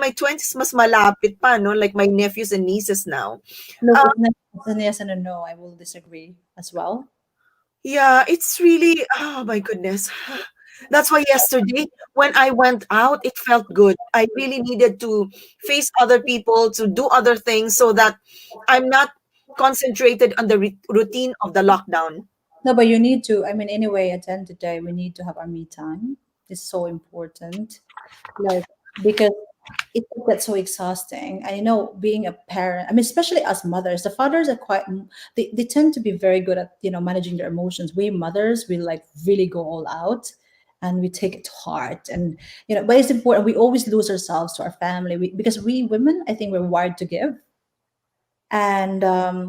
my 20s mas malapit pa, no? Like my nephews and nieces now. Look, Uh, it's a yes and a no. I will disagree as well. yeah, it's really, oh my goodness. That's why yesterday when I went out, it felt good. I really needed to face other people, to do other things so that I'm not concentrated on the routine of the lockdown. No, but you need to. I mean, anyway, at the end of the day, we need to have our me time. It's so important, like because it gets so exhausting. And being a parent. I mean, especially as mothers, the fathers are quite. They tend to be very good at managing their emotions. We mothers, we like really go all out, and we take it to heart. And but it's important. We always lose ourselves to our family. Because we women, I think we're wired to give, and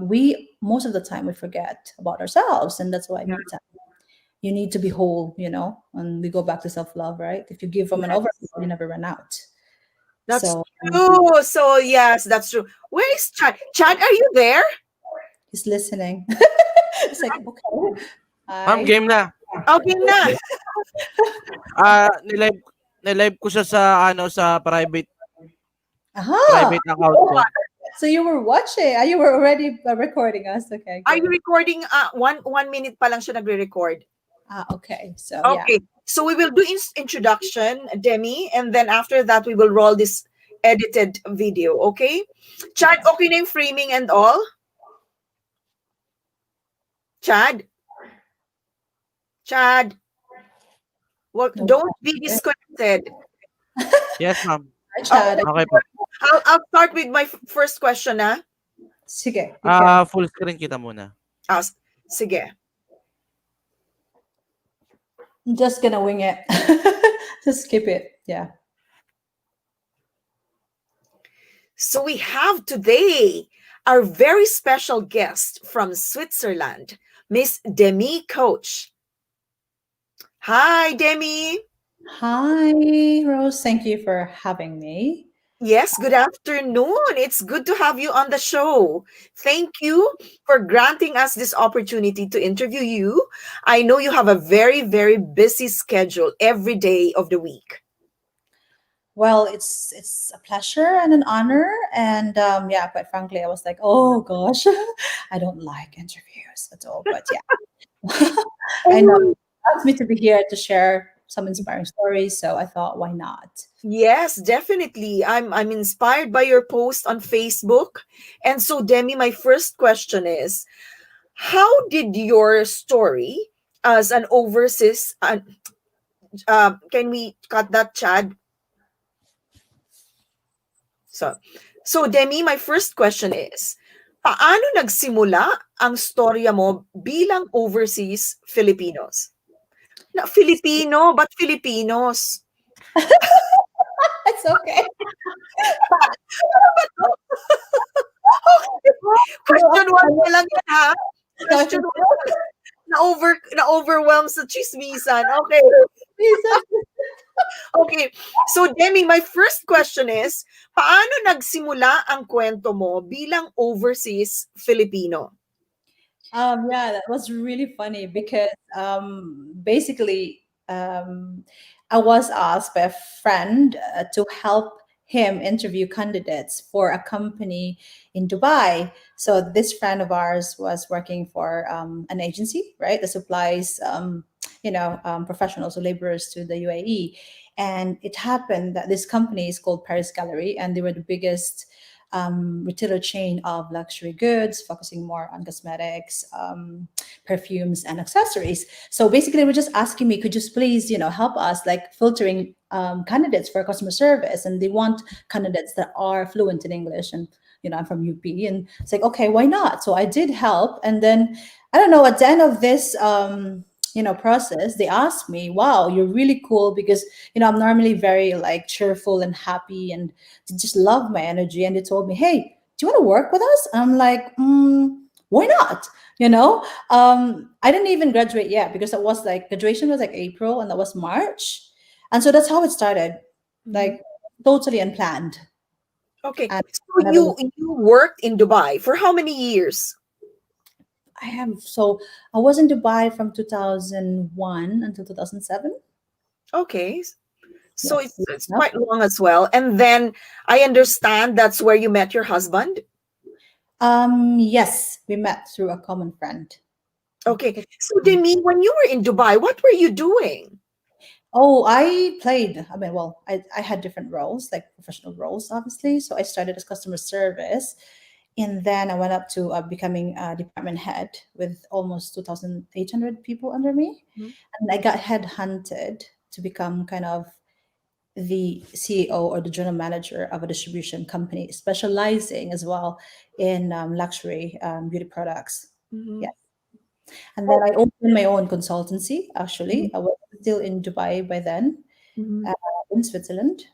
we most of the time we forget about ourselves, and that's why Yeah, me time. You need to be whole, and we go back to self-love, right? If you give from an over, yes. you never run out. That's So true. So yes, that's true. Where is Chad? Chad, are you there? he's listening. It's like, okay, Ma'am, hi. game na. Okay na. Nilive nilive ko siya sa ano, sa Aha. private account ko. So you were watching. You were already recording us. Okay, Are you good. recording? One minute pa lang siya nagre-record. Okay. So yeah. Okay. So we will do introduction, Demi, and then after that we will roll this edited video. Okay. Chad, okay na yung framing and all? Chad? Chad? Well, No. don't be disconnected. Yes, ma'am. Hi, Okay. Chad. Okay po. I'll start with my first question, ah. Sige, you can. Full screen kita muna. Sige. I'm just gonna wing it. Just skip it. Yeah. So we have today our very special guest from Switzerland, Miss Demi Coach. Hi, Demi. Hi, Rose. Thank you for having me. Yes, good afternoon. It's good to have you on the show. Thank you for granting us this opportunity to interview you. I know you have a very, very busy schedule every day of the week. Well, it's a pleasure and an honor, and yeah, quite frankly, I was like, oh gosh, I don't like interviews at all. But yeah, I know Oh, it asked me to be here to share some inspiring stories, so I thought, why not? yes, definitely. I'm inspired by your post on Facebook. And so, Demi, my first question is, how did your story as an overseas can we cut that, Chad? So, so Demi, my first question is, paano nagsimula ang storya mo bilang overseas Filipinos? Na Filipino, but Filipinos? It's okay. Question one pa lang yan, ha? No, Question one pa lang. Na-overwhelm sa chismisan. Okay. Okay. So, Demi, my first question is, paano nagsimula ang kwento mo bilang overseas Filipino? Yeah, that was really funny because basically I was asked by a friend to help him interview candidates for a company in Dubai. So this friend of ours was working for an agency, right, that supplies professionals or laborers to the UAE. And it happened that this company is called Paris Gallery, and they were the biggest retailer chain of luxury goods, focusing more on cosmetics, perfumes, and accessories. So basically, they were just asking me, could you please, help us like filtering candidates for customer service, and they want candidates that are fluent in English. And I'm from UP, and it's like, okay, why not? So I did help, and then I don't know. At the end of this, process, they asked me, wow, you're really cool, because I'm normally very like cheerful and happy, and they just love my energy. And they told me, hey, do you want to work with us? I'm like, why not? I didn't even graduate yet, because it was like graduation was like April, and that was March. And so that's how it started, Mhm. like totally unplanned. Okay. And So I never you worked in Dubai for how many years? I was in Dubai from 2001 until 2007. Okay. So Yes. it's Yep. quite long as well. And then I understand that's where you met your husband. Yes, we met through a common friend. Okay. So Demi, when you were in Dubai, what were you doing? Oh, I played. I mean, well, I had different roles, like professional roles, obviously. So I started as customer service, and then I went up to becoming a department head with almost 2,800 people under me. Mhm. And I got headhunted to become kind of the CEO or the general manager of a distribution company, specializing as well in luxury beauty products. Mhm. Yeah. And then Oh. I opened my own consultancy, Mhm. actually. I was still in Dubai by then, Mhm. uh, in Switzerland.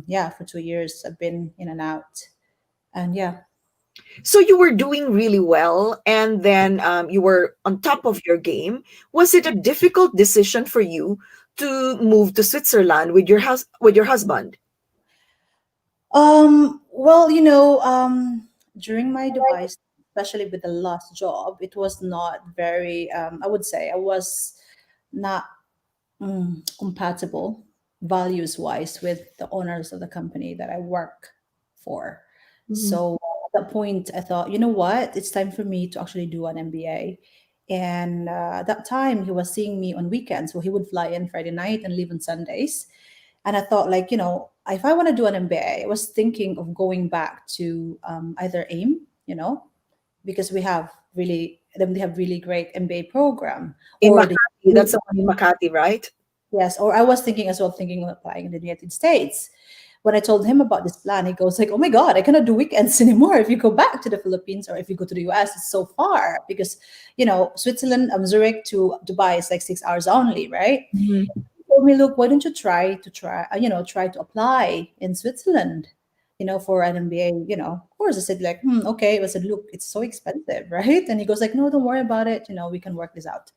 Yeah, for 2 years I've been in and out, and yeah. So you were doing really well, and then you were on top of your game. Was it a difficult decision for you to move to Switzerland with your husband? Well, during my device, especially with the last job, it was not very. I would say I was not compatible values wise with the owners of the company that I work for. Mhm. So at that point, I thought, you know what, it's time for me to actually do an MBA. And at that time, he was seeing me on weekends, so he would fly in Friday night and leave on Sundays. And I thought, like, if I want to do an MBA, I was thinking of going back to either AIM, because they have really great MBA program, In or the Makati, that's the one in Makati, right? yes, or I was thinking as well, thinking of applying in the United States. When I told him about this plan, he goes like, "Oh my God, I cannot do weekends anymore. If you go back to the Philippines or if you go to the US, it's so far because, Switzerland, Zurich to Dubai is like 6 hours only, right?" Mhm. He told me, "Look, why don't you try to apply in Switzerland, for an MBA, Of course, I said like, okay. I said, look, it's so expensive, right? And he goes like, no, don't worry about it. We can work this out.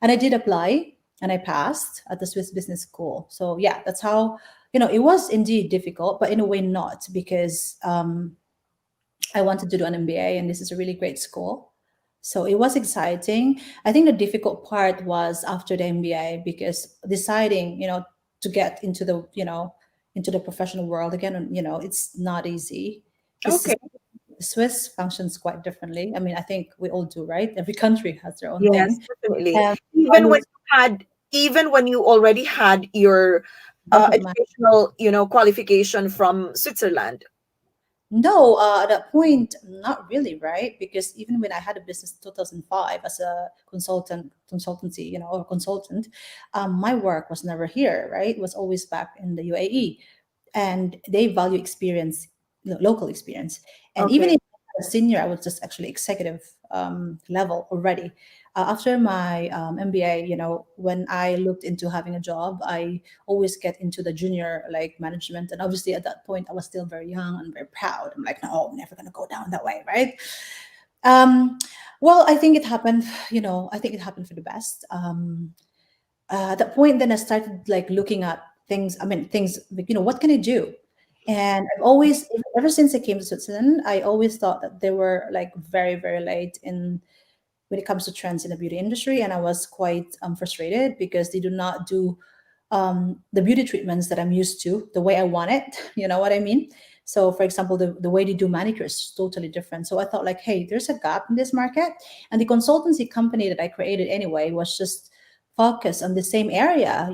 And I did apply and I passed at the Swiss Business School. So yeah, that's how, it was indeed difficult, but in a way not because I wanted to do an MBA and this is a really great school. So it was exciting. I think the difficult part was after the MBA because deciding, to get into the professional world again, and it's not easy because Okay. the Swiss functions quite differently. I mean, I think we all do, right? Every country has their own Yes, thing. definitely. Um, Even when you had, even when you already had your back of my educational, qualification from Switzerland. No, at that point, not really, right? Because even when I had a business in 2005 as a consultancy, or consultant, my work was never here, right? It was always back in the UAE, and they value experience, local experience. And even Okay. if I was a senior, I was just actually executive level already. After my MBA, when I looked into having a job, I always get into the junior like management. And obviously at that point I was still very young and very proud. I'm like, no, I'm never gonna go down that way, right? Um, well, I think it happened, I think it happened for the best. At that point, then I started like looking at things. I mean, things like, what can I do? And I've always, ever since I came to Switzerland, I always thought that they were like very, very late in when it comes to trends in the beauty industry. And I was quite frustrated because they do not do the beauty treatments that I'm used to the way I want it. You know what I mean? So, for example, the way they do manicures is totally different. So I thought, like, hey, there's a gap in this market. And the consultancy company that I created anyway was just focused on the same area.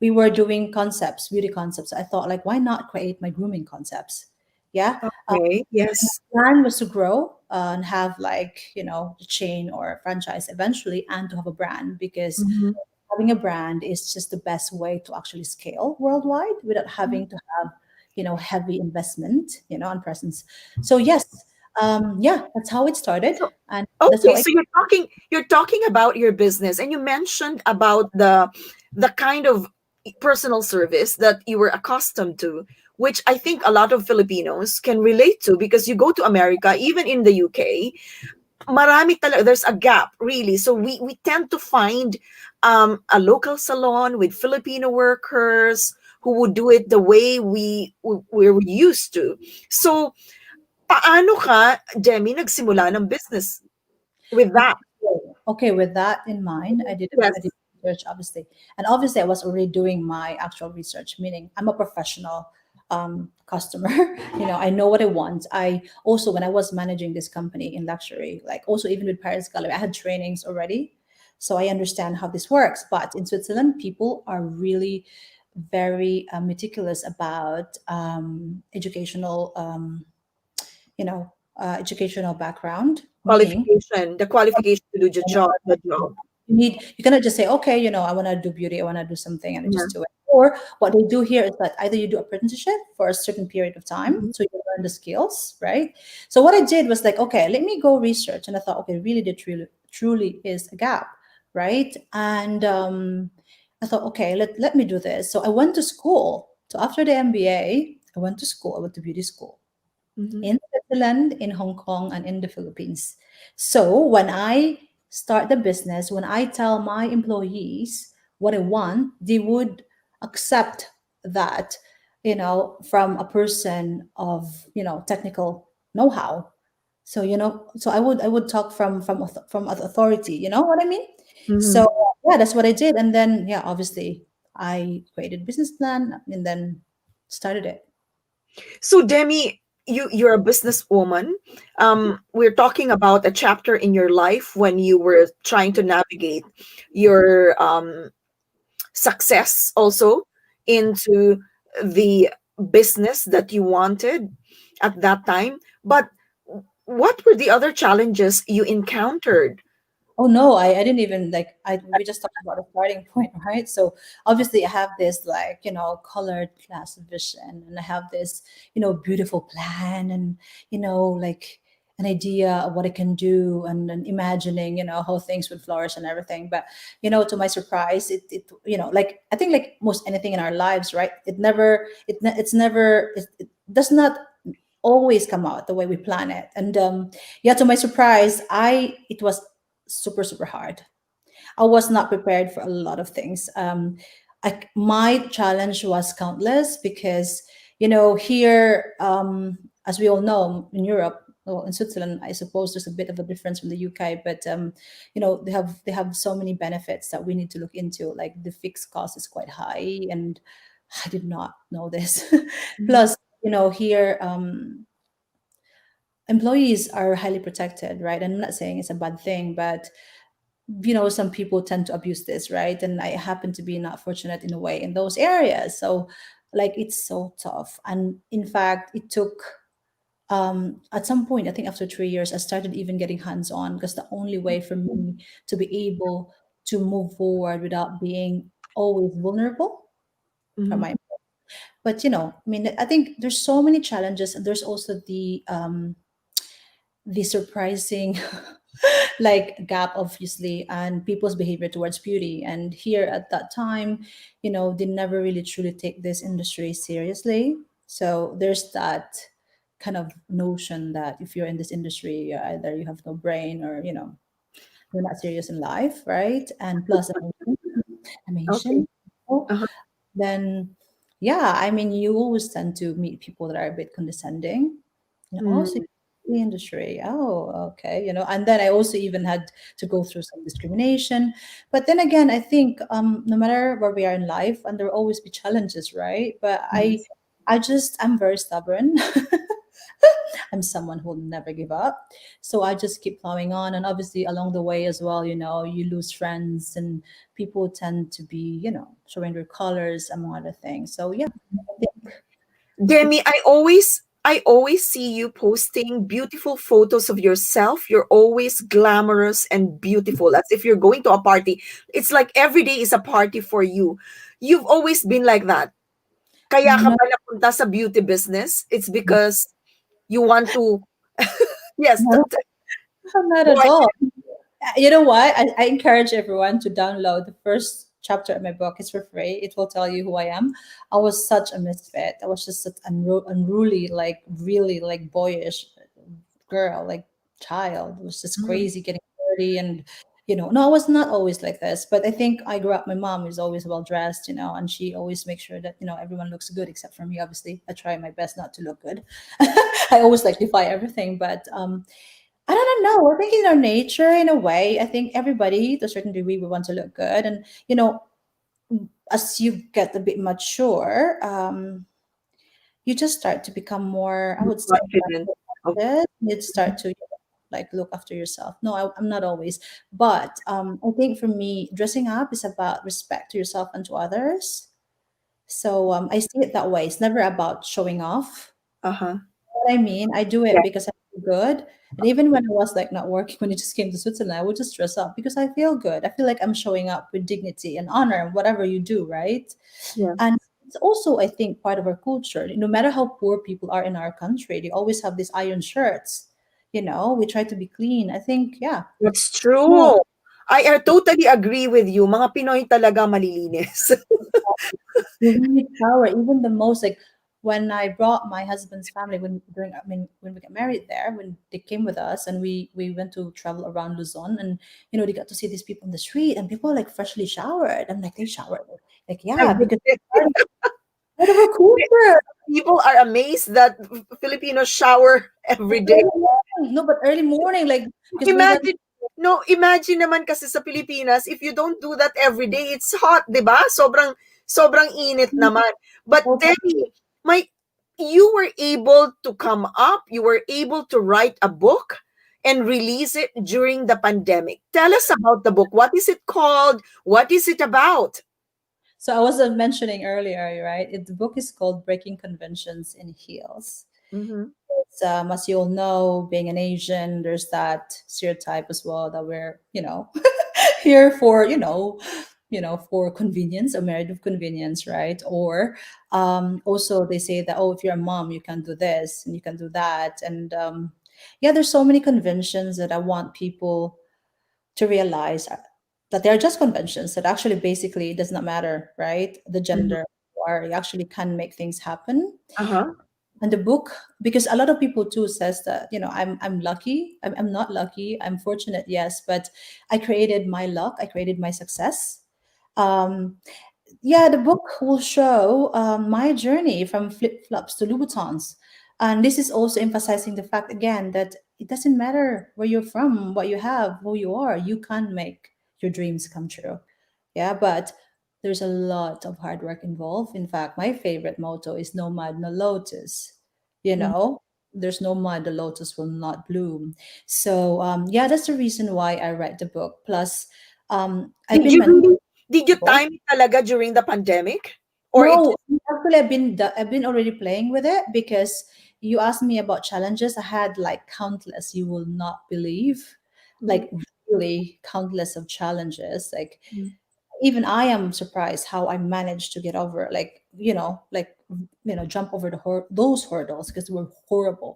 We were doing concepts, beauty concepts. I thought, like, why not create my grooming concepts? Yeah. Okay. Yes. Plan was to grow and have like a chain or a franchise eventually and to have a brand because Mhm. having a brand is just the best way to actually scale worldwide without having to have heavy investment and presence. So yes, yeah, that's how it started, So and that's how okay, I. so you're talking about your business, and you mentioned about the kind of personal service that you were accustomed to, which I think a lot of Filipinos can relate to because you go to America, even in the UK, marami talaga, there's a gap really. So we tend to find a local salon with Filipino workers who would do it the way we're used to. So paano ka, Demi, nagsimula ng business with that? Okay, with that in mind, I did. Yes. research, obviously. And obviously, I was already doing my actual research, meaning I'm a professional customer. I know what I want. I also, when I was managing this company in luxury, like also even with Paris Gallery, I had trainings already. So I understand how this works. But in Switzerland, people are really very meticulous about educational background, meaning qualification to do the job, the job. you cannot just say, okay, I want to do beauty, I want to do something, and I Yeah. just do it. Or what they do here is that either you do apprenticeship for a certain period of time, Mhm. so you learn the skills, right? So what I did was like, okay, let me go research, and I thought, okay, really, there truly is a gap, right? And I thought, okay, let me do this. So I went to school. So after the MBA, I went to school. I went to beauty school Mhm. in Switzerland, in Hong Kong, and in the Philippines. So when I start the business, when I tell my employees what I want, they would accept that, from a person of, technical know-how. So, I would talk from authority, you know what I mean? Mhm. So yeah, that's what I did. And then yeah, obviously I created business plan and then started it. So Demi, you're a businesswoman. We're talking about a chapter in your life when you were trying to navigate your success also into the business that you wanted at that time. But what were the other challenges you encountered? Oh no, I didn't even like we just talked about the starting point, right? So obviously I have this like, colored class vision and I have this, beautiful plan and, like an idea of what I can do and imagining, how things would flourish and everything. But, to my surprise, like I think like most anything in our lives, right? It does not always come out the way we plan it. And yeah, to my surprise, it was super super hard. I was not prepared for a lot of things. My challenge was countless because here, as we all know, in Europe, well, in Switzerland, I suppose there's a bit of a difference from the UK, but they have so many benefits that we need to look into. Like the fixed cost is quite high, and I did not know this. Mhm. Plus, here. Employees are highly protected, right? I'm not saying it's a bad thing, but some people tend to abuse this, right? And I happen to be not fortunate in a way in those areas. So like it's so tough. And in fact, it took at some point, I think after 3 years, I started even getting hands-on because the only way for me to be able to move forward without being always vulnerable from Mhm. my but I mean, I think there's so many challenges and there's also the surprising like gap obviously and people's behavior towards beauty. And here at that time, they never really truly take this industry seriously. So there's that kind of notion that if you're in this industry, either you have no brain or you're not serious in life, right? And plus I'm Okay. Asian. Oh, Uh-huh. then yeah, I mean, you always tend to meet people that are a bit condescending. Also Mm. the industry. Oh, okay. And then I also even had to go through some discrimination. But then again, I think no matter where we are in life, and there will always be challenges, right? But I, Yes. I'm very stubborn. I'm someone who will never give up. So I just keep plowing on. And obviously, along the way as well, you lose friends and people tend to be, showing their colors, among other things. So yeah, I think Demi, I always see you posting beautiful photos of yourself. You're always glamorous and beautiful, as if you're going to a party. It's like every day is a party for you. You've always been like that. Kaya ka no, ba napunta sa beauty business? It's because you want to. Yes. no, not Go at ahead. all. You know what? I encourage everyone to download the first chapter of my book. It's for free. It will tell you who I am. I was such a misfit. I was just such unruly, like really like boyish girl, like child. It was just Mhm. crazy getting dirty and no, I was not always like this. But I think I grew up. My mom is always well dressed, and she always makes sure that everyone looks good except for me. Obviously, I try my best not to look good. I always like defy everything, but I don't know. I think in our nature, in a way, I think everybody to a certain degree we want to look good, and as you get a bit mature, you just start to become more, I More would say, confident. Okay. minded. You start to like look after yourself. No, I'm not always, but I think for me, dressing up is about respect to yourself and to others. So I see it that way. It's never about showing off. Uh-huh. What I mean, I do it Yeah. because I feel good. And even when I was like not working, when I just came to Switzerland, I would just dress up because I feel good. I feel like I'm showing up with dignity and honor and whatever you do, right? Yeah. And it's also, I think, part of our culture. No matter how poor people are in our country, they always have these iron shirts. We try to be clean. I think, yeah. That's No, true. I totally agree with you. Mga Pinoy talaga malilinis. you really shower. Even the most like when I brought my husband's family when we got married there, when they came with us and we went to travel around Luzon, and they got to see these people on the street, and people like freshly showered. I'm like, they showered. Like, yeah, Every because day. part of our culture. People are amazed that Filipinos shower every day. Early morning. No, but early morning, like because we went. Imagine, no, imagine naman kasi sa Pilipinas, if you don't do that every day, it's hot, 'di ba? Sobrang init naman. But tell me, my you were able to come up, you were able to write a book and release it during the pandemic. Tell us about the book. What is it called? What is it about? So I was mentioning earlier, right? The book is called Breaking Conventions in Heels. Mhm. As you all know, being an Asian, there's that stereotype as well that we're, here for, for convenience, a married of convenience, right? Or also they say that, oh, if you're a mom, you can do this and you can do that. And yeah, there's so many conventions that I want people to realize that they're just conventions that actually basically it does not matter, right? The Mhm. gender, or you actually can make things happen. Uh-huh. And the book, because a lot of people too says that I'm lucky. I'm not lucky, I'm fortunate, yes, but I created my luck, I created my success. um yeah, the book will show my journey from flip-flops to Louboutins. And this is also emphasizing the fact again that it doesn't matter where you're from, what you have, who you are, you can make your dreams come true. Yeah, but there's a lot of hard work involved. In fact, my favorite motto is no mud, no lotus. You Mhm. know, there's no mud, the lotus will not bloom. So, yeah, that's the reason why I write the book. Plus, I've Did been you mentoring really did you people. time it talaga during the pandemic? Or it No, actually, I've been already playing with it because you asked me about challenges. I had like countless. You will not believe, Mhm. like really countless of challenges. Like Mhm. even I am surprised how I managed to get over, like jump over those hurdles because they were horrible.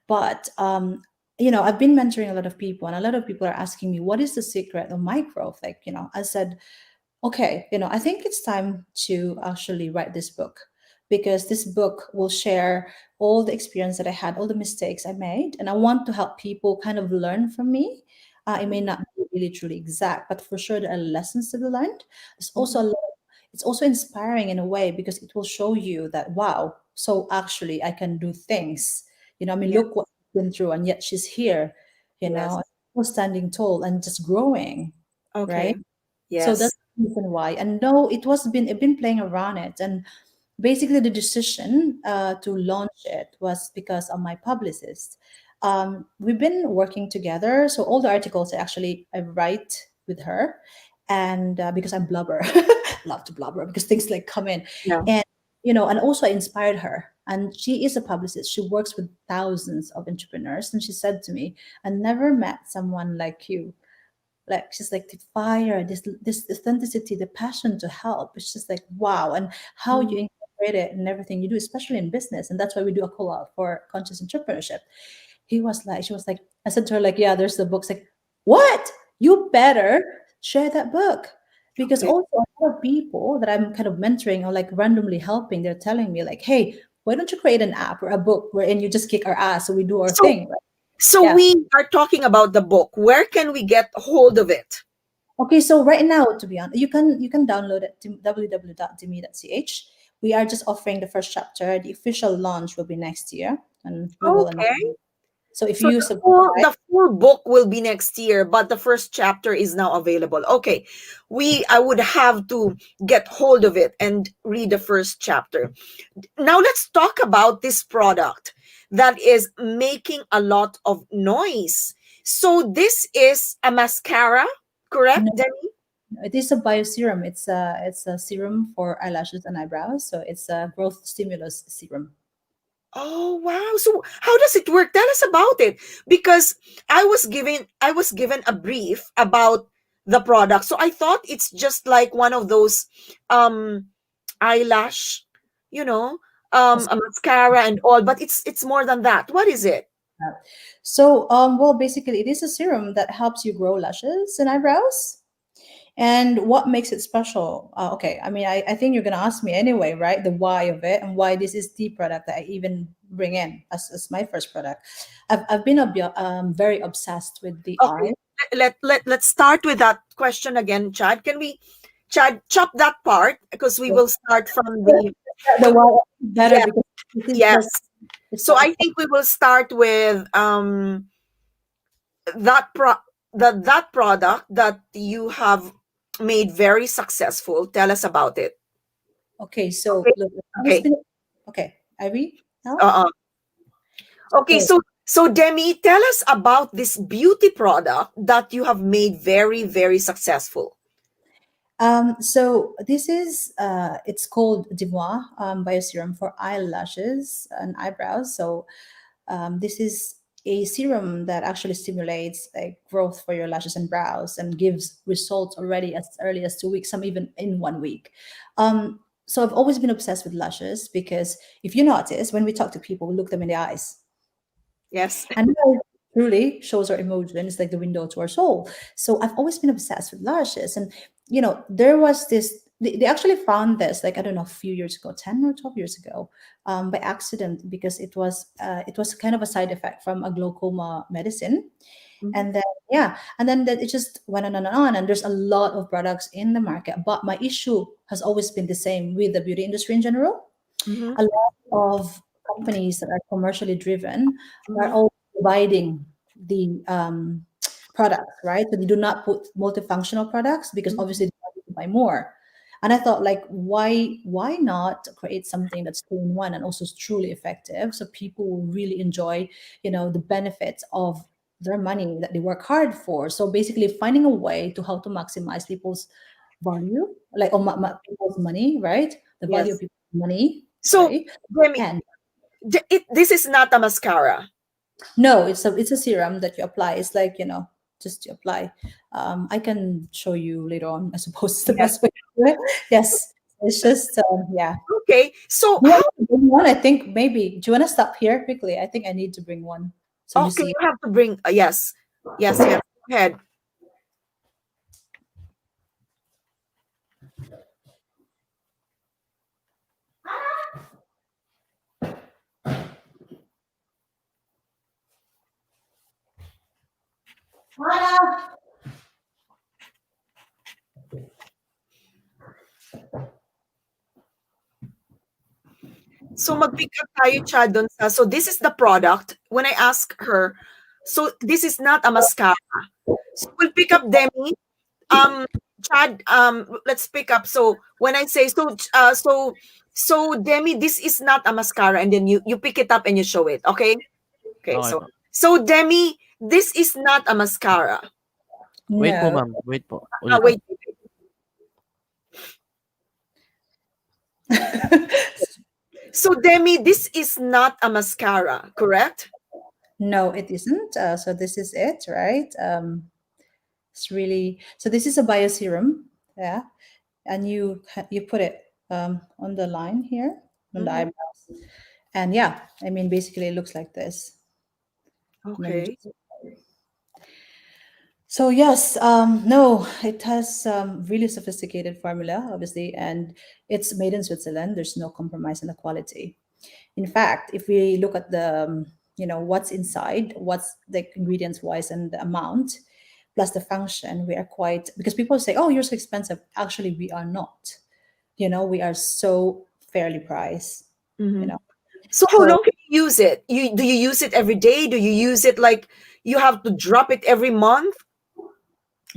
But I've been mentoring a lot of people, and a lot of people are asking me, "What is the secret of my growth?" Like I said, okay, I think it's time to actually write this book because this book will share all the experience that I had, all the mistakes I made, and I want to help people kind of learn from me. It may not be really truly exact, but for sure there are lessons to be learned. There's also Mhm. it's also inspiring in a way because it will show you that wow, so actually I can do things. I mean, Yeah. look what she's been through, and yet she's here. Yes. Standing tall and just growing, right? Okay. So that's Yes. the reason why. And no, I've been playing around it. And basically the decision to launch it was because of my publicist. We've been working together. So all the articles I write with her. And because I'm blubber, love to blubber because things like come in. Yeah. And, and also I inspired her. And she is a publicist. She works with thousands of entrepreneurs. And she said to me, I never met someone like you, like she's like the fire, this authenticity, the passion to help. It's just like wow, and how Mm. you incorporate it in everything you do, especially in business. And that's why we do a call out for conscious entrepreneurship. She was like, I said to her, like, yeah, there's the books. Like, what? You better share that book. Because Okay. also a lot of people that I'm kind of mentoring or like randomly helping, they're telling me like, hey, why don't you create an app or a book wherein you just kick our ass so we do our So thing, right? so Yeah. we are talking about the book. Where can we get hold of it? Okay, so right now, to be honest, you can download it to www.demi.ch. We are just offering the first chapter. The official launch will be next year, and we will announce. Okay. So if So you subscribe, the full book will be next year, but the first chapter is now available. Okay. I would have to get hold of it and read the first chapter. Now let's talk about this product that is making a lot of noise. So this is a mascara, correct, no, Demi? it is a bioserum. It's a serum for eyelashes and eyebrows. So it's a growth stimulus serum. Oh wow. So how does it work? Tell us about it. Because I was given a brief about the product. So I thought it's just like one of those um eyelash, you know, a mascara and all, but it's more than that. What is it? So, well, basically, it is a serum that helps you grow lashes and eyebrows. And what makes it special? Okay, I mean, I think you're gonna ask me anyway, right? The why of it and why this is the product that I even bring in as my first product. I've been very obsessed with the Okay. eye. Let's start with that question again, Chad. Can we Chad chop that part because we will start from the The we why better yeah, because this is yes. just it's So not. I think we will start with that pro that product that you have made very successful. Tell us about it. Okay, so Okay. look, it's Okay. been okay. Ivy now. Uh-uh. Okay, Okay. so Demi, tell us about this beauty product that you have made very, very successful. So this is it's called Dimois Bioserum for eyelashes and eyebrows. So this is a serum that actually stimulates like growth for your lashes and brows and gives results already as early as 2 weeks, some even in 1 week. So I've always been obsessed with lashes because if you notice, when we talk to people, we look them in the eyes. Yes. And that truly shows our emotion. It's like the window to our soul. So I've always been obsessed with lashes. And, there was this, they actually found this, like, I don't know, a few years ago, 10 or 12 years ago, by accident, because it was kind of a side effect from a glaucoma medicine. Mhm, And then, yeah, and then it just went on and on. And there's a lot of products in the market. But my issue has always been the same with the beauty industry in general. mhm, A lot of companies that are commercially driven are mhm, all providing the products, right? So they do not put multifunctional products because mhm. obviously they want you to buy more. And I thought, like, why not create something that's two in one and also is truly effective, so people will really enjoy, the benefits of their money that they work hard for. So basically, finding a way to how to maximize people's value, like people's money, right? The value of Yes. people's money. So, Sorry, Demi, and this is not a mascara. no, it's a serum that you apply. It's like, just to apply. I can show you later on. I suppose it's the Yes. best way to do it. Yes, it's just yeah. Okay. So, You how want to bring one? I think maybe. Do you want to stop here quickly? I think I need to bring one so you okay, see. you have to bring yes. Yes, yes. Go ahead. So mag-pick up tayo, Chad, dun sa so this is the product. When I ask her, so this is not a mascara. So we'll pick up Demi. Um, Chad, let's pick up. So when I say so Demi, this is not a mascara, and then you pick it up and you show it. Okay. Okay. Okay So po. Demi, this is not a mascara. Wait po, No. ma'am. Wait po. Ulit po. Wait. So Demi, this is not a mascara, correct? No, it isn't. So this is it, right? It's really so. This is a bioserum, yeah, and you put it on the line here on the Mm-hmm. eyebrows, and yeah, I mean basically it looks like this. Let me Okay. just. So yes, no, it has really sophisticated formula, obviously, and it's made in Switzerland. There's no compromise in the quality. In fact, if we look at the what's inside, what's the ingredients wise and the amount, plus the function, we are quite because people say, "Oh, you're so expensive." Actually, we are not. We are so fairly priced. You Mm-hmm. know, So how so long can use it? Do you use it every day? Do you use it like you have to drop it every month?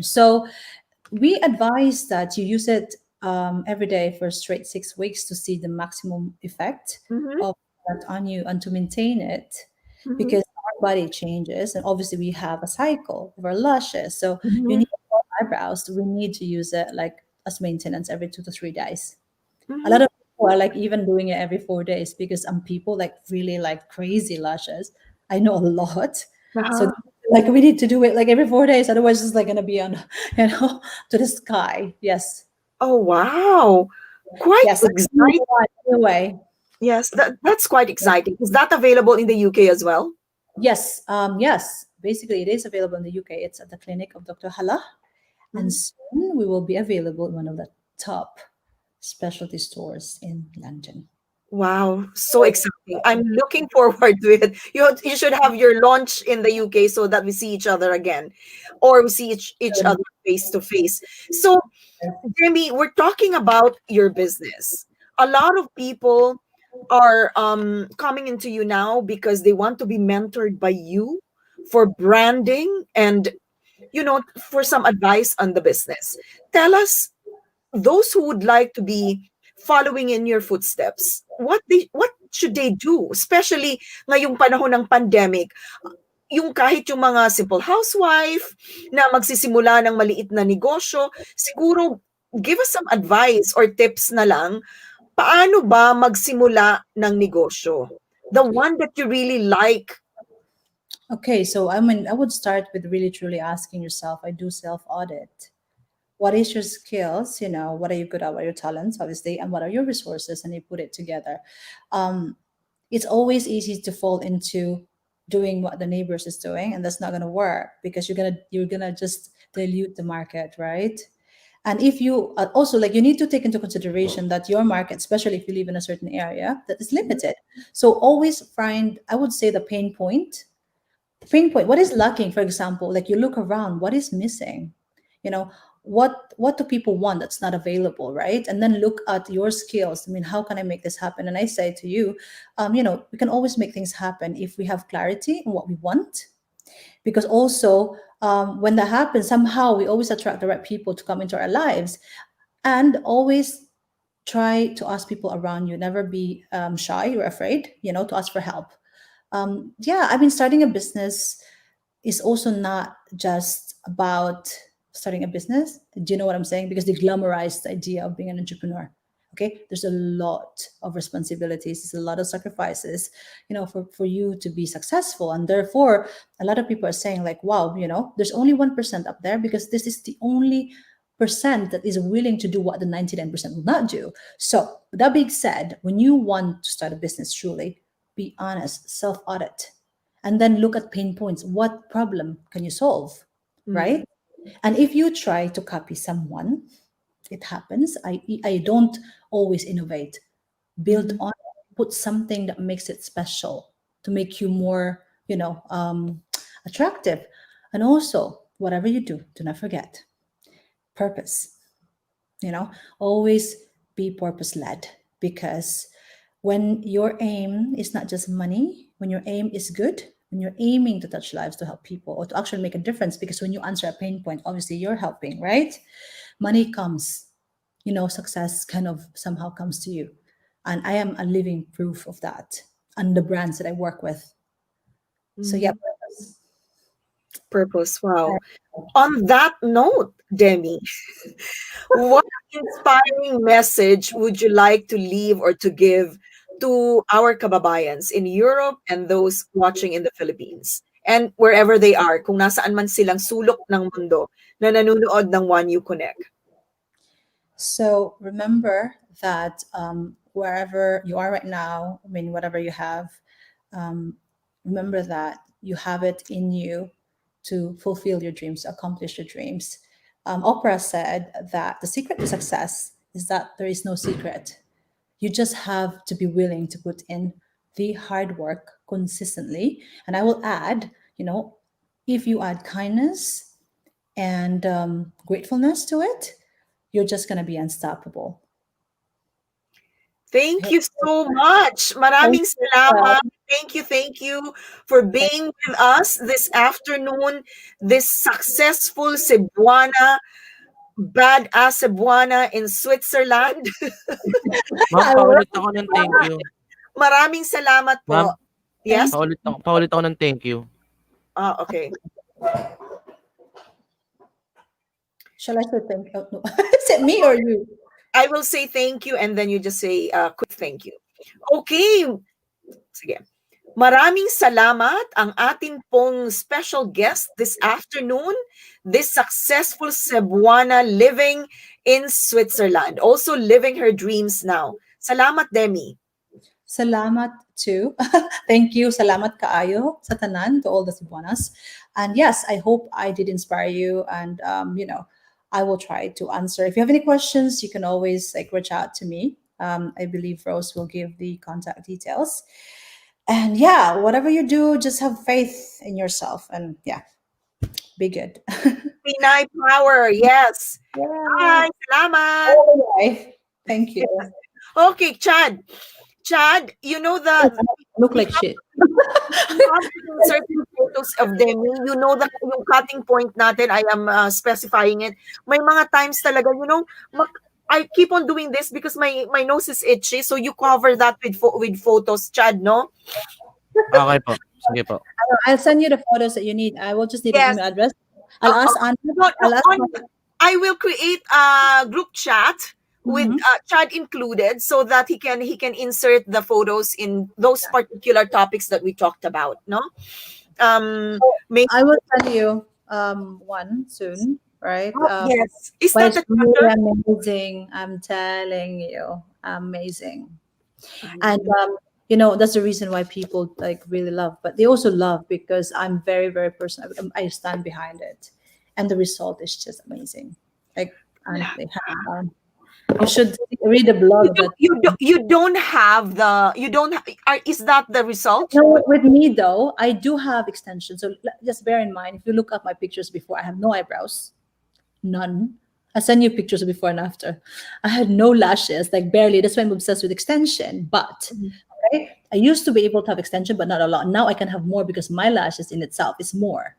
So we advise that you use it every day for straight 6 weeks to see the maximum effect Mm-hmm, of that on you and to maintain it, mm-hmm, because our body changes and obviously we have a cycle of our lashes. So you mm-hmm, need more eyebrows. We need to use it like as maintenance every 2 to 3 days. A mm-hmm. lot of people are like even doing it every 4 days because some people like really like crazy lashes. I know a lot. So Uh-huh. like we need to do it like every 4 days, otherwise it's like gonna be on, you know, to the sky. Yes. Oh wow. Quite Yes. exciting. Anyway, Yes, that's quite exciting. Is that available in the UK as well? yes. Yes. Basically it is available in the UK. It's at the clinic of Dr. Hala. And Mhm. soon we will be available in one of the top specialty stores in London. Wow, so exciting. I'm looking forward to it. You should have your launch in the UK so that we see each other again or we see each other face to face. So, Jamie, we're talking about your business. A lot of people are coming into you now because they want to be mentored by you for branding and for some advice on the business. Tell us, those who would like to be following in your footsteps, what should they do, especially ngayong panahon ng pandemic, yung kahit yung mga simple housewife na magsisimula ng maliit na negosyo, siguro give us some advice or tips na lang, paano ba magsimula ng negosyo? The one that you really like. Okay, so I mean, I would start with really truly asking yourself. I do self audit. What is your skills? You know, what are you good at? What are your talents, obviously, and what are your resources? And you put it together. Um, it's always easy to fall into doing what the neighbors is doing, and that's not going to work because you're gonna just dilute the market, right? And if you also like, you need to take into consideration that your market, especially if you live in a certain area, that is limited. So always find, I would say, the pain point, what is lacking. For example, like you look around, what is missing, you know, what do people want that's not available, right? And then look at your skills. I mean, how can I make this happen? And I say to you, we can always make things happen if we have clarity on what we want, because also when that happens, somehow we always attract the right people to come into our lives. And always try to ask people around you, never be shy or afraid, to ask for help. Yeah, I mean, starting a business is also not just about starting a business. Do you know what I'm saying? Because they glamorize the idea of being an entrepreneur. Okay, there's a lot of responsibilities, there's a lot of sacrifices, for you to be successful. And therefore, a lot of people are saying, like, wow, there's only 1% up there because this is the only percent that is willing to do what the 99% will not do. So, with that being said, when you want to start a business, truly be honest, self audit, and then look at pain points. What problem can you solve? Mhm, Right? And if you try to copy someone, it happens. I don't always innovate. Build mhm. on it. Put something that makes it special to make you more, attractive. And also, whatever you do not forget purpose. Always be purpose led, because when your aim is not just money, when your aim is good, when you're aiming to touch lives, to help people, or to actually make a difference, because when you answer a pain point, obviously you're helping, right? Money comes, success kind of somehow comes to you. And I am a living proof of that, and the brands that I work with. So yeah, Mhm. Purpose. Wow. On that note, Demi, what inspiring message would you like to leave or to give to our kababayans in Europe and those watching in the Philippines and wherever they are, kung nasaan man silang sulok ng mundo na nanonood ng One You Connect? so remember that wherever you are right now, I mean, whatever you have, um, remember that you have it in you to fulfill your dreams, to accomplish your dreams. Oprah said that the secret to success is that there is no secret. You just have to be willing to put in the hard work consistently. And I will add, if you add kindness and gratefulness to it, you're just going to be unstoppable. Thank you so much. Thank Maraming you. uh, salamat. Thank you for being with us this afternoon. This successful Cebuana, badass Cebuana in Switzerland. Ma'am, I will. paulit ako ng thank you. Maraming salamat Ma'am, po. Thank Yes? you. paulit ako ng thank you. Okay. Shall I say thank you? No. Is it me or you? I will say thank you and then you just say quick thank you. Okay. Sige. Maraming salamat ang ating pong special guest this afternoon, this successful Cebuana living in Switzerland, also living her dreams now. Salamat, Demi. Salamat too. Thank you. Salamat kaayo sa tanan, to all the Cebuanas. And yes, I hope I did inspire you. And I will try to answer. If you have any questions, you can always like reach out to me. I believe Rose will give the contact details. And yeah, whatever you do, just have faith in yourself. And yeah, be good. Pinay Power, yes. Yeah. Hi, salamat. Anyway, thank you. Okay, Chad. Chad, you know I the look like shit. you have certain photos of Demi. You know the yung cutting point natin, I am specifying it. May mga times talaga, I keep on doing this because my nose is itchy. So you cover that with photos, Chad, no? Okay po. Sige po. I'll send you the photos that you need. I will just need an Yes. email address. I'll ask Anna. No, I'll ask. I will create a group chat with Mhm. Chad included so that he can insert the photos in those particular topics that we talked about, no? Maybe, I will send you one soon, right? yes. Is But that it's the really chapter? amazing. I'm telling you, amazing. And that's the reason why people like really love. But they also love because I'm very, very personal. I stand behind it, and the result is just amazing. Like honestly, hands down. You should read the You blog don't, that. you don't have the you don't is that the result? No, with me though, I do have extensions. So just bear in mind, if you look at my pictures before, I have no eyebrows, none. I send you pictures of before and after. I had no lashes, like barely. That's why I'm obsessed with extension. But okay, I used to be able to have extension, but not a lot. Now I can have more because my lashes in itself is more.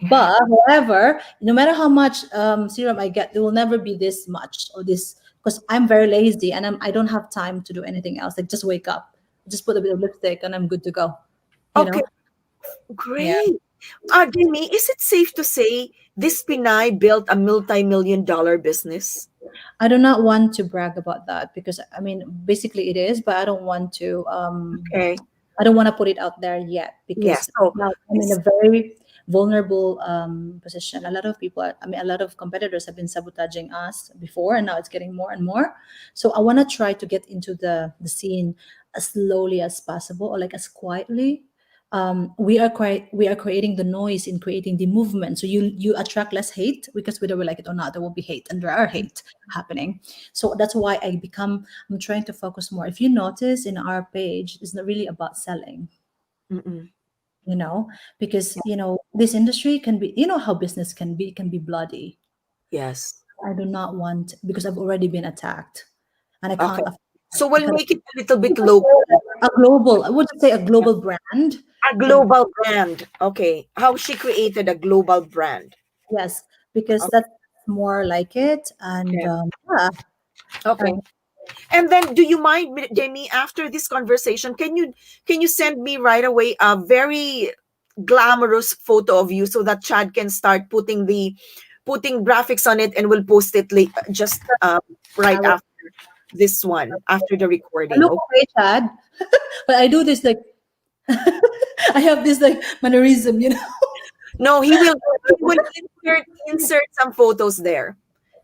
Yeah. But however, no matter how much serum I get, there will never be this much or this because I'm very lazy and I don't have time to do anything else. Like just wake up, just put a bit of lipstick, and I'm good to go. You Okay, know? Yeah. great. Demi, is it safe to say this Pinay built a multi-million dollar business? I do not want to brag about that because I mean, basically it is, but I don't want to. Okay. I don't want to put it out there yet Yes. because So, now I'm in a this, very vulnerable position. A lot of people, a lot of competitors have been sabotaging us before, and now it's getting more and more. So I want to try to get into the scene as slowly as possible, or like as quietly. We are creating the noise in creating the movement, so you attract less hate because whether we like it or not, there will be hate, and there are hate happening. So that's why I'm trying to focus more. If you notice in our page, it's not really about selling, mm-mm. you know, because this industry can be, how business can be bloody. Yes. I do not want because I've already been attacked, and I Okay. can't afford that. So I we'll can't make it a little bit afford local. a global. I would say a global brand. A Like global brand. Okay. How she created a global brand. yes, because Okay. that's more like it, and Okay. yeah, Okay. and And then, do you mind, Demi, after this conversation, can you send me right away a very glamorous photo of you so that Chad can start putting graphics on it and we'll post it late, just I right will. after this one, after the I recording. look Okay. okay, Chad, but I do this like I have this like mannerism, No, he will insert some photos there.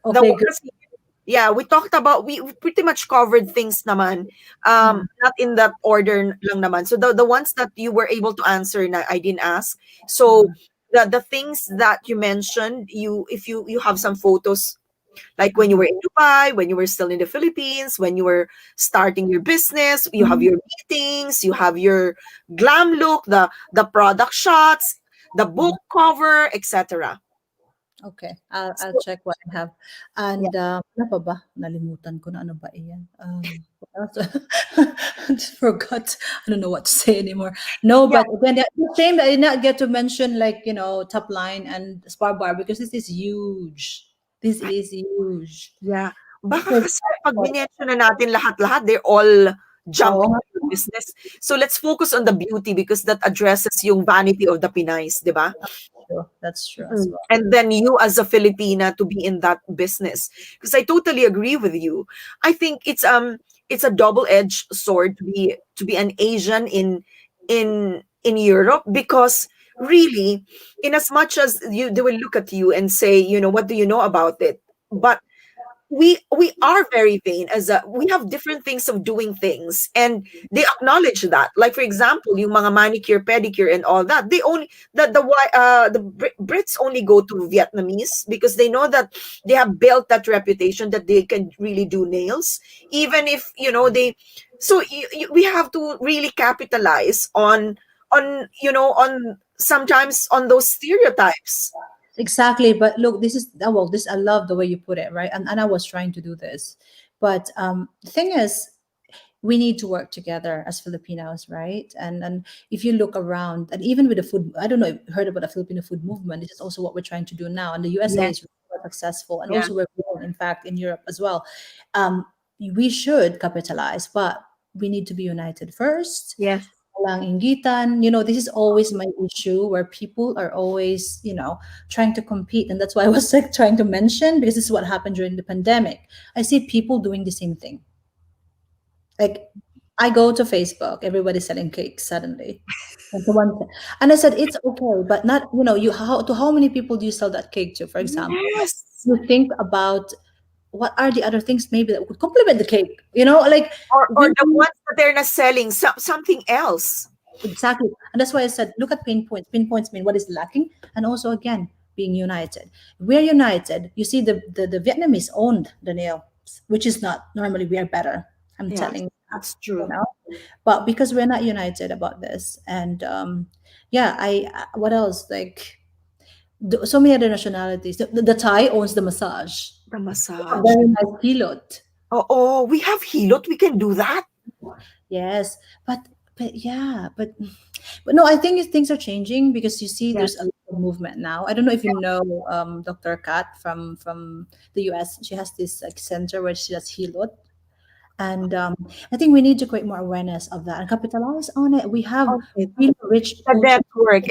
The Okay, good. ones, yeah, we pretty much covered things naman. Mm, Not in that order lang naman. So the ones that you were able to answer na I didn't ask. So mm, the things that you mentioned, if you have some photos like when you mm, were in Dubai, when you were still in the Philippines, when you were starting your business, you have mm. your meetings, you have your glam look, the product shots, the book cover, etc. Okay, I'll So, check what I have. yeah, And ano pa ba? Nalimutan ko na ano ba iyan. What else? I just forgot. I don't know what to say anymore. No, yeah, but again, it's a shame that I did not get to mention like top line and Spar Bar because this is huge. This is huge. yeah. This Baka is kasi pag minention na natin lahat-lahat, they're all Oo jumping nga, to business. So let's focus on the beauty because that addresses yung vanity of the Pinays, di ba? true. That's true as Mm. well. And then you as a Filipina to be in that business. Because I totally agree with you. I think it's a double-edged sword to be an Asian in Europe because really, in as much as they will look at you and say, what do you know about it? But we are very vain as we have different things of doing things and they acknowledge that, like for example yung mga manicure pedicure and all that, they only the Brits only go to Vietnamese because they know that they have built that reputation that they can really do nails, even if they, so we have to really capitalize on sometimes on those stereotypes. Exactly, but look, this is well, this I love the way you put it, right? And I was trying to do this, but the thing is, we need to work together as Filipinos, right? And if you look around, and even with the food, I don't know if you heard about the Filipino food movement. This is also what we're trying to do now, and the USA Yeah, is really successful, and yeah, also we're growing, in fact, in Europe as well. Um, we should capitalize, but we need to be united first. yes. Walang inggitan. This is always my issue where people are always, trying to compete. And that's why I was like trying to mention because this is what happened during the pandemic. I see people doing the same thing. Like I go to Facebook, everybody's selling cakes suddenly. And and I said it's okay, but not how many people do you sell that cake to, for example? Yes. You think about what are the other things maybe that would complement the cake, like Or the really. ones that they're not selling something else. Exactly. And that's why I said, look at pain points. Pain points mean what is lacking. And also, again, being united. We're united. You see, the Vietnamese owned the nails, which is not normally we are better. I'm Yes, telling you, that's you true. know. But because we're not united about this. And yeah, what else? Like, so many other nationalities. The Thai owns the massage. The A massage. very nice pilot. Oh, we have hilot. We can do that. Yes, but yeah, but no, I think things are changing because you see Yes. there's a lot of movement now. I don't know if you know Dr. Kat from the US. She has this like center where she does hilot, and I think we need to create more awareness of that and capitalize on it. We have Okay. really rich The culture. network,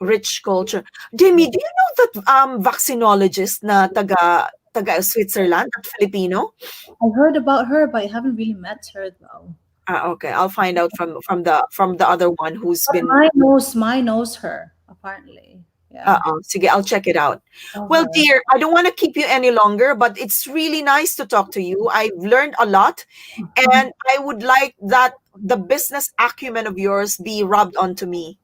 rich culture. Demi, do you know that vaccinologist na taga Switzerland at Filipino? I heard about her, but I haven't really met her though. Okay, I'll find out from the other one who's But been. mine knows her apparently. Yeah. Sige, I'll check it out. Tell Well, her. dear, I don't want to keep you any longer, but it's really nice to talk to you. I've learned a lot, and I would like that the business acumen of yours be rubbed onto me.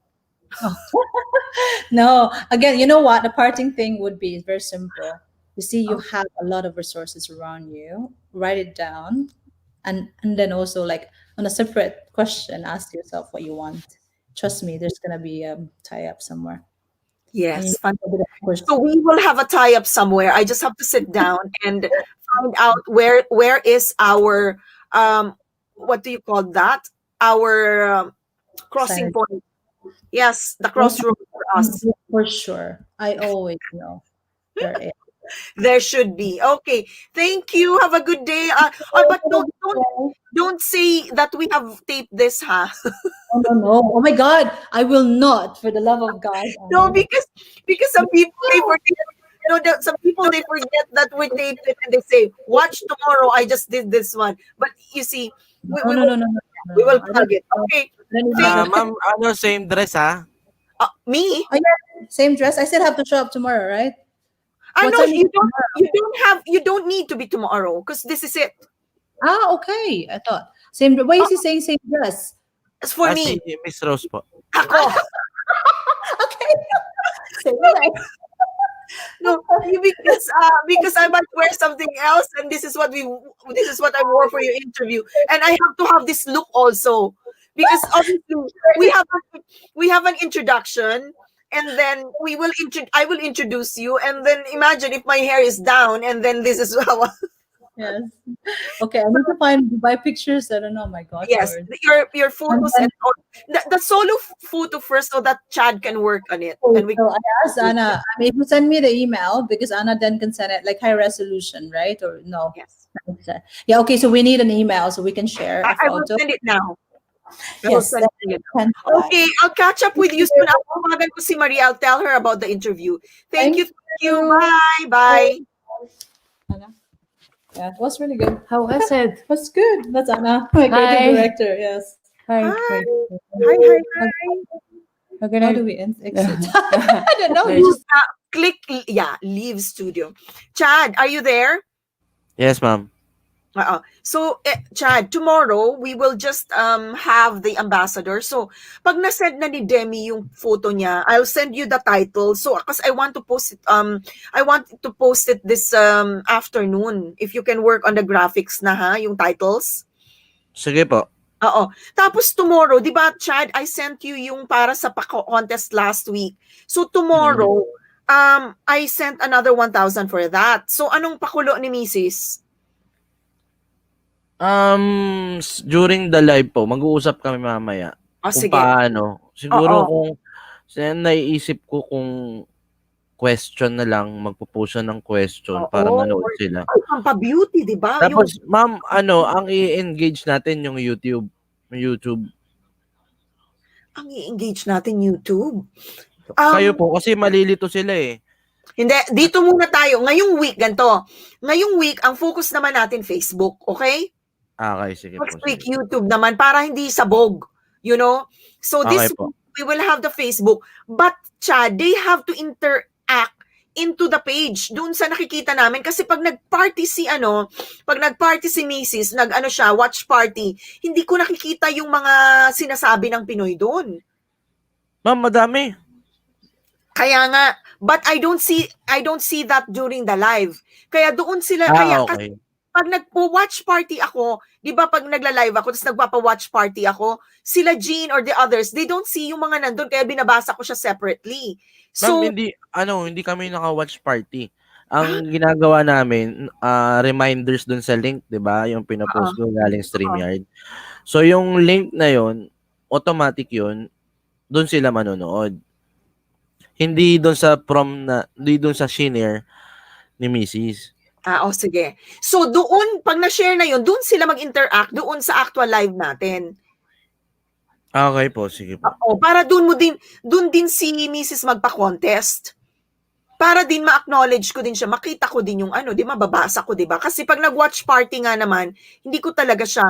No, again, you know what? The parting thing would be very simple. You see, you have a lot of resources around you. Write it down, and then also like on a separate question, ask yourself what you want. Trust me, there's gonna be a tie up somewhere, and you Yes, fun. need a bit of push. So we will have a tie-up somewhere. I just have to sit down and find out where is our what do you call that? Our crossing Sign. point. Yes, the Most crossroad for us. for sure. I always know there is. There should be. Okay. Thank you. Have a good day. But don't say that we have taped this, huh? Oh no, no! Oh my God! I will not, for the love of God. No, because some people they forget. Some people they forget that we taped it and they say, "Watch tomorrow." I just did this one, but you see, we, No, we no, will no, no, no, no, we no. will I plug don't it. know. Okay. I don't even Thank know. Ma'am, ano, same dress, me. Oh yeah, same dress. I still have to show up tomorrow, right? I What know time is it tomorrow? you don't need to be tomorrow because this is it. Ah, okay. I thought same. Why is he saying same dress? It's for Si me. Miss Rose po. Ako. Okay, same dress. No, because I might wear something else, and this is what I wore for your interview, and I have to have this look also because obviously we have we have an introduction, and then I will introduce you, and then imagine if my hair is down, and then this is how. Yes. Okay, I need to buy pictures. I don't know. My gosh, Yes, Lord. your And photos then and all, the solo photo first, so that Chad can work on it, okay, and we so I asked Anna. I mean, if you send me the email, because Anna then can send it like high resolution, right? Or no? yes, Yeah. Okay. So we need an email so we can share a I will photo. send it now. I will Yes. send it to you now. Send that. Okay, I'll catch up Thank with you soon. you. I'll tawagan ko si Maria. I'll tell her about the interview. Thank you. Thank Thank you. you. Bye. Bye. Anna. Yeah, it was really good. How was it? That's good. That's Anna, my creative Hi. director. Yes. Hi. Hi. Wait. Hi. Hi. How, Hi. how can How do I? we exit? I don't know. You There's just Click. Yeah. Leave studio. Chad, are you there? Yes, ma'am. So, Chad, tomorrow we will just have the ambassador. So, pag na-send na ni Demi yung photo niya, I'll send you the title. So, because I want to post it this afternoon. If you can work on the graphics na ha, yung titles. Sige po. Oo. Tapos tomorrow, 'di ba, Chad, I sent you yung para sa contest last week. So tomorrow, I sent another 1,000 for that. So anong pakulo ni Mrs.? During the live po, mag-uusap kami mamaya Oh, kung sige. paano. Siguro Oo. kung naiisip ko kung question na lang, magpo-post ng question para Oo. manood sila. Ay, pampa-beauty, 'di ba? Yung Tapos, ma'am, ang i-engage natin yung YouTube. ang i-engage natin YouTube. Kayo po, kasi malilito sila eh. Hindi, dito muna tayo. Ngayong week, ganito. Ngayong week, ang focus naman natin Facebook, okay? Okay, sige po. Next week, Sige. YouTube naman, para hindi sabog. You know? So Okay this po. week, we will have the Facebook. But, Chad, they have to interact into the page doon sa nakikita namin. Kasi pag nag-party si Mrs., watch party, hindi ko nakikita yung mga sinasabi ng Pinoy doon. Ma'am, madami. Kaya nga, but I don't see that during the live. Kaya doon sila, Okay. pag nagpo-watch party ako, 'di ba pag nagla-live ako tapos nagpapa-watch party ako, sila Jean or the others, they don't see yung mga nandun kaya binabasa ko siya separately. Ma'am, So, hindi kami naka-watch party. Ang ginagawa namin, reminders dun sa link, 'di ba? Yung pinopost ko galing StreamYard. So yung link na yon, automatic yon, dun sila manonood. Hindi dun sa shinare ni Mrs. sige. So doon pag na-share na yun, doon sila mag-interact doon sa actual live natin. Okay po, sige po. Para doon din si Mrs. magpa-contest. Para din ma-acknowledge ko din siya, makita ko din yung di mababasa ko, 'di ba? Kasi pag nag-watch party nga naman, hindi ko talaga siya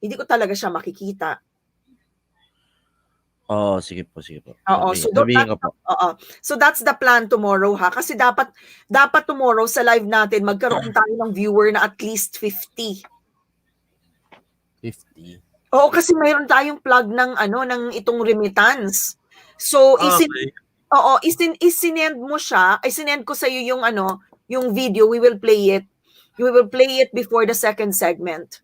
hindi ko talaga siya makikita. Sige po. Sabihin ko po. So that's the plan tomorrow ha, kasi dapat tomorrow sa live natin magkaroon tayo ng viewer na at least 50. 50. Oo, kasi mayroon tayong plug ng itong remittance. So isinend mo siya, isinend ko sa iyo yung video, we will play it. We will play it before the second segment.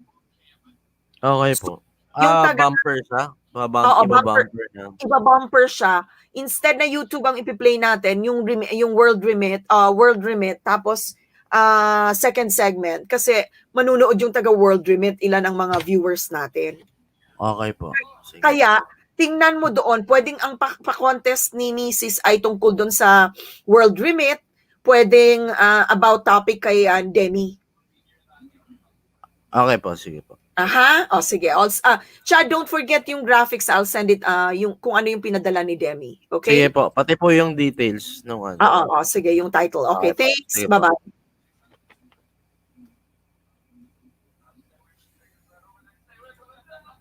Okay po. Yung Bumper siya? bumper. Na. Iba-bumper siya. Instead na YouTube ang ipi-play natin, yung world remit, tapos second segment kasi manunood yung taga world remit, ilan ang mga viewers natin. Okay po. Sige. Kaya tingnan mo doon, pwedeng ang pa-contest ni Mrs. ay tungkol doon sa world remit, pwedeng about topic kay Demi. Okay po, sige po. Sige. Chad, don't forget yung graphics. I'll send it, yung kung ano yung pinadala ni Demi. Okay? Sige po, pati po yung details nung ano. Sige, yung title. Okay, thanks. Sige po. Bye-bye.